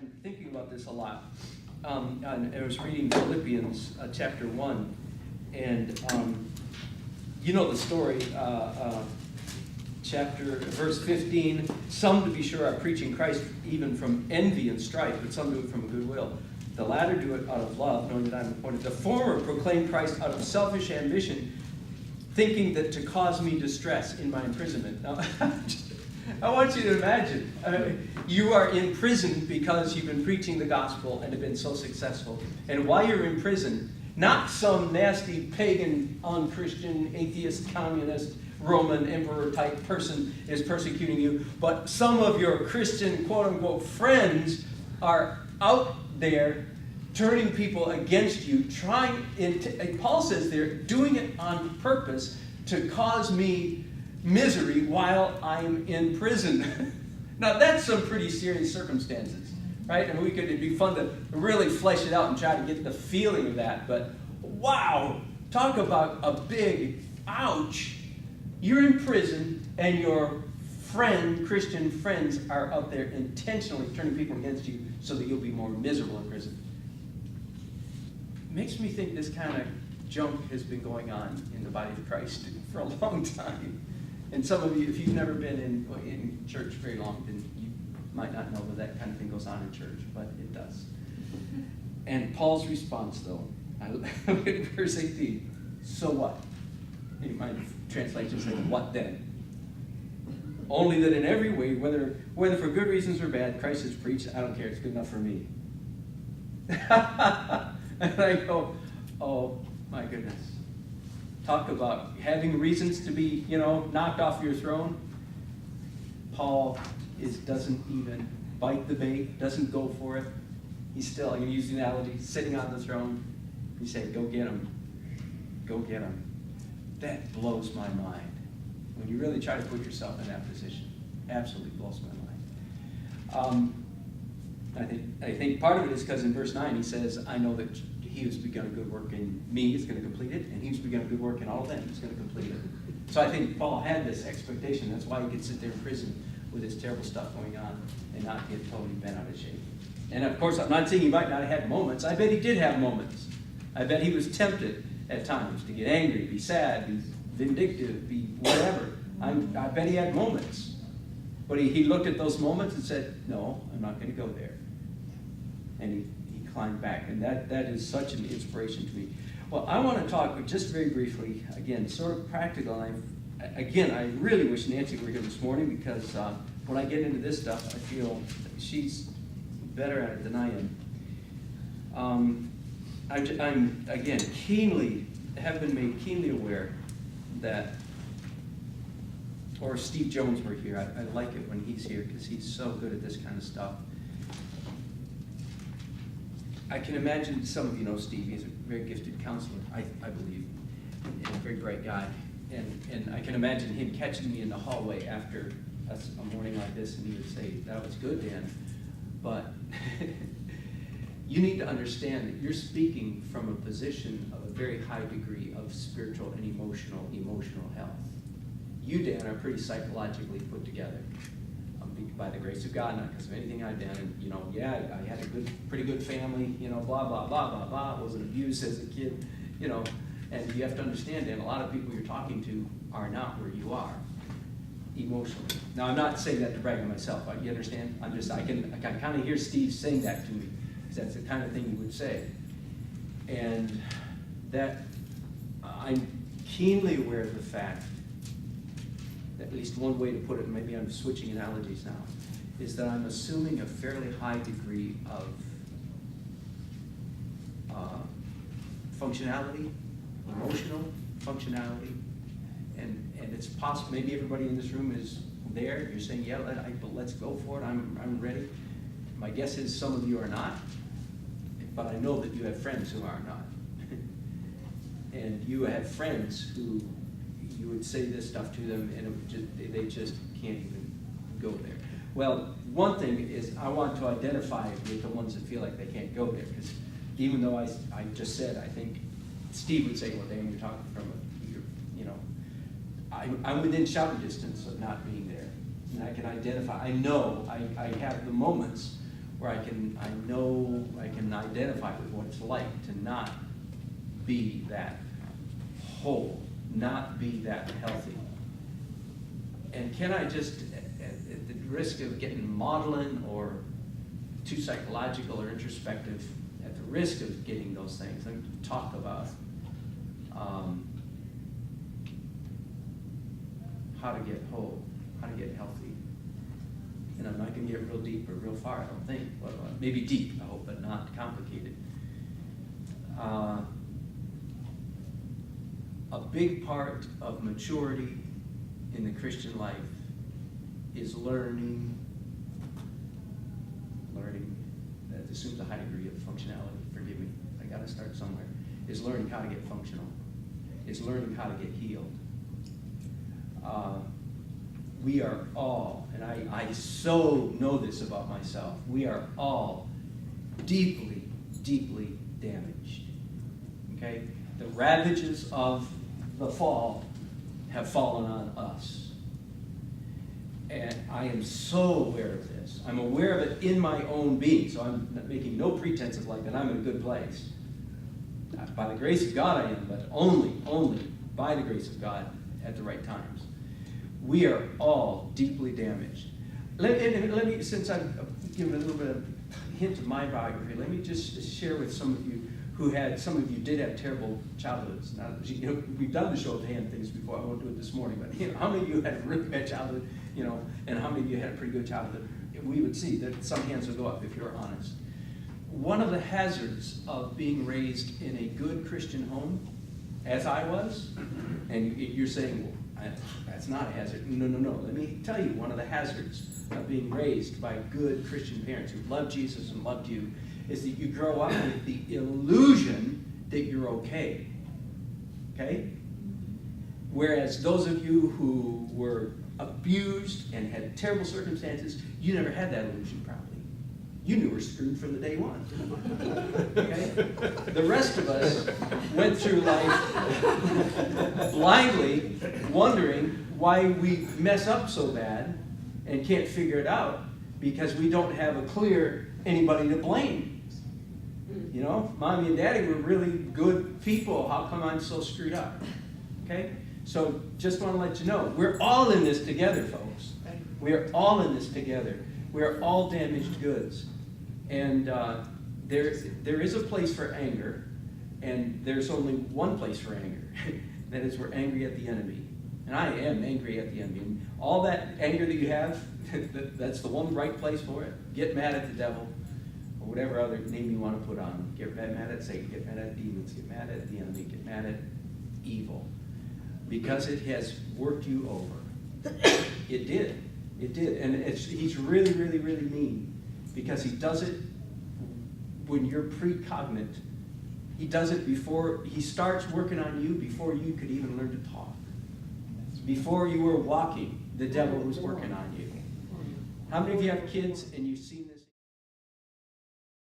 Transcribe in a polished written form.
I'm thinking about this a lot. And I was reading Philippians chapter 1, and you know the story, verse 15, some to be sure are preaching Christ even from envy and strife, but some do it from goodwill. The latter do it out of love, knowing that I'm appointed. The former proclaim Christ out of selfish ambition, thinking that to cause me distress in my imprisonment. Now, I want you to imagine, you are in prison because you've been preaching the gospel and have been so successful. And while you're in prison, not some nasty pagan, unchristian, atheist, communist, Roman emperor type person is persecuting you, but some of your Christian quote-unquote friends are out there turning people against you, Paul says they're doing it on purpose to cause me misery while I'm in prison. Now that's some pretty serious circumstances, right? And it'd be fun to really flesh it out and try to get the feeling of that, but wow, talk about a big ouch. You're in prison and your Christian friends are out there intentionally turning people against you so that you'll be more miserable in prison. It makes me think this kind of junk has been going on in the body of Christ for a long time. And some of you, if you've never been in church very long, then you might not know that kind of thing goes on in church, but it does. And Paul's response, though, look at verse 18. So what? My translation says, what then? Only that in every way, whether for good reasons or bad, Christ is preached. I don't care. It's good enough for me. And I go, oh my goodness. Talk about having reasons to be, knocked off your throne. Paul doesn't even bite the bait, doesn't go for it. He's still, I'm going to use the analogy, sitting on the throne. You say, go get him. Go get him. That blows my mind. When you really try to put yourself in that position, absolutely blows my mind. I think part of it is because in verse 9 he says, I know that he who's begun a good work in me is going to complete it, and he who's begun a good work in all of them is going to complete it. So I think Paul had this expectation. That's why he could sit there in prison with this terrible stuff going on and not get totally bent out of shape. And of course, I'm not saying he might not have had moments. I bet he did have moments. I bet he was tempted at times to get angry, be sad, be vindictive, be whatever. I bet he had moments. But he looked at those moments and said, no, I'm not going to go there. And he climbed back. And that is such an inspiration to me. Well, I want to talk just very briefly, again, sort of practical. I really wish Nancy were here this morning because when I get into this stuff, I feel she's better at it than I am. I'm again, have been made keenly aware that, or Steve Jones were here. I like it when he's here because he's so good at this kind of stuff. I can imagine some of you know Steve. He's a very gifted counselor, I believe, and a very bright guy. And I can imagine him catching me in the hallway after a morning like this, and he would say, that was good, Dan, but you need to understand that you're speaking from a position of a very high degree of spiritual and emotional health. You, Dan, are pretty psychologically put together by the grace of God, not because of anything I've done. And, I had a pretty good family, blah, blah, blah, blah, blah. Wasn't abused as a kid, and you have to understand, Dan, a lot of people you're talking to are not where you are emotionally. Now, I'm not saying that to brag on myself. You understand? I can kind of hear Steve saying that to me. That's the kind of thing he would say. And that I'm keenly aware of the fact, at least one way to put it, maybe I'm switching analogies now, is that I'm assuming a fairly high degree of functionality, emotional functionality, and it's possible, maybe everybody in this room is there, you're saying, yeah, let's go for it, I'm ready. My guess is some of you are not, but I know that you have friends who are not. And you have friends who you would say this stuff to them and they just can't even go there. Well, one thing is I want to identify with the ones that feel like they can't go there, because even though I just said, I think Steve would say, well, Dan, you're talking from I'm within shouting distance of not being there. And I can identify, I know I have the moments where I know I can identify with what it's like to not be that whole, not be that healthy. And can I just, at the risk of getting maudlin or too psychological or introspective, at the risk of getting those things, I'm going to talk about how to get whole, how to get healthy. And I'm not going to get real deep or real far, I don't think. Well, maybe deep, I hope, but not complicated. A big part of maturity in the Christian life is learning, that assumes a high degree of functionality, forgive me, I gotta start somewhere, is learning how to get functional. It's learning how to get healed. We are all, and I so know this about myself, we are all deeply, deeply damaged. Okay? The ravages of the fall have fallen on us. And I am so aware of this. I'm aware of it in my own being, so I'm making no pretense of like that I'm in a good place. By the grace of God I am, but only by the grace of God at the right times. We are all deeply damaged. Let me, since I've given a little bit of a hint of my biography, let me just share with some of you some of you did have terrible childhoods. Now, we've done the show of hand things before. I won't do it this morning, but how many of you had a really bad childhood, and how many of you had a pretty good childhood? We would see that some hands would go up if you're honest. One of the hazards of being raised in a good Christian home, as I was, and you're saying, well, that's not a hazard. No. Let me tell you one of the hazards of being raised by good Christian parents who loved Jesus and loved you is that you grow up with the illusion that you're okay. Okay? Whereas those of you who were abused and had terrible circumstances, you never had that illusion probably. You knew we were screwed from the day one. Okay? The rest of us went through life blindly wondering why we mess up so bad and can't figure it out because we don't have a clear anybody to blame. Mommy and Daddy were really good people. How come I'm so screwed up? Okay? So just want to let you know, we're all in this together, folks. We are all in this together. We are all damaged goods. And there is a place for anger, and there's only one place for anger. That is, we're angry at the enemy. And I am angry at the enemy. And all that anger that you have, that's the one right place for it. Get mad at the devil, or whatever other name you want to put on him. Get mad at Satan, get mad at demons, get mad at the enemy, get mad at evil. Because it has worked you over. It did. It did. And he's really, really, really mean. Because he does it when you're precognate. He does it before, he starts working on you before you could even learn to talk. Before you were walking, the devil was working on you. How many of you have kids and you've seen this?